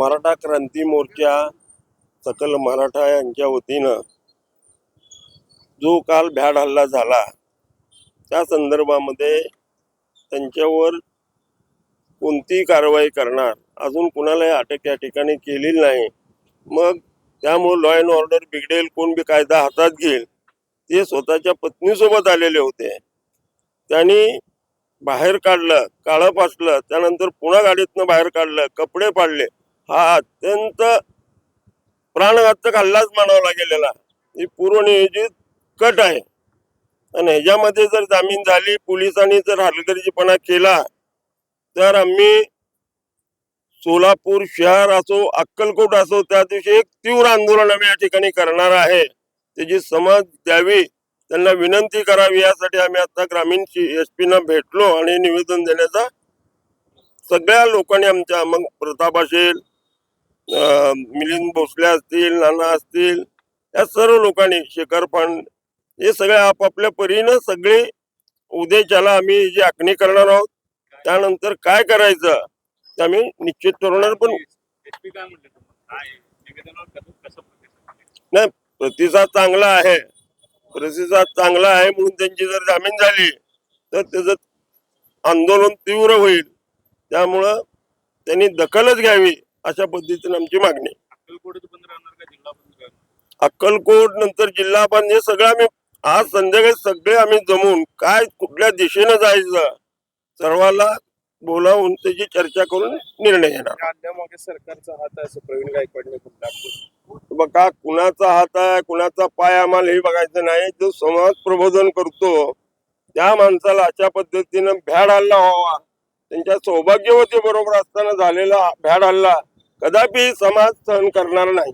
मराठा क्रांती मोर्चा सकल मराठा यांच्या वतीनं जो काल भ्याड हल्ला झाला त्या संदर्भामध्ये त्यांच्यावर कोणती कारवाई करणार, अजून कुणालाही अटक या ठिकाणी केलेली नाही। मग त्यामुळे लॉ अँड ऑर्डर बिघडेल, कोण बी कायदा हातात घेईल। ते स्वतःच्या पत्नीसोबत आलेले होते, त्यांनी बाहेर काढलं, काळं पासलं, त्यानंतर पुन्हा गाडीतनं बाहेर काढलं, कपडे पाडले। हा अत्यंत प्राणघातक हल्लाच मानावा गेलेला, ही पूर्वनियोजित कट आहे। आणि ह्याच्यामध्ये जर जामीन झाली, पोलिसांनी जर हलगर्जीपणा केला तर आम्ही सोलापूर शहर असो, अक्कलकोट असो, त्या दिवशी एक तीव्र आंदोलन आम्ही या ठिकाणी करणार आहे। त्याची समज द्यावी, त्यांना विनंती करावी, यासाठी आम्ही आता ग्रामीण SP ना भेटलो आणि निवेदन देण्याचा सगळ्या लोकांनी आमच्या, मग प्रताप असेल, मिलिंद भोसले असतील, नाना असतील, या सर्व लोकांनी, शेखर फंड, हे सगळे आपापल्या परीनं सगळे उद्याच्याला आम्ही जी आखणी करणार आहोत। त्यानंतर काय करायचं ते आम्ही निश्चित ठरवणार। पण नाही, प्रतिसाद चांगला आहे, प्रतिसाद चांगला आहे म्हणून त्यांची जर जामीन झाली तर त्याचं आंदोलन तीव्र होईल। त्यामुळं त्यांनी दखलच घ्यावी, अशा पद्धतीने आमची मागणी। अक्कलकोट नंतर जिल्हा बंद, हे सगळं आम्ही आज संध्याकाळी सगळे आम्ही जमून काय कुठल्या दिशेनं जायचं सर्वांना बोलावून त्याची चर्चा करून निर्णय घेणार। सरकारचा हात आहे असं प्रवीण गायकवाड बघा, कुणाचा हात आहे कुणाचा पाय आम्हाला हे बघायचं नाही। जो समाज प्रबोधन करतो त्या माणसाला अशा पद्धतीनं भ्याड हल्ला व्हावा, त्यांच्या सौभाग्यवती बरोबर असताना झालेला भ्याड हल्ला कदापि समाज सहन करणार नाही।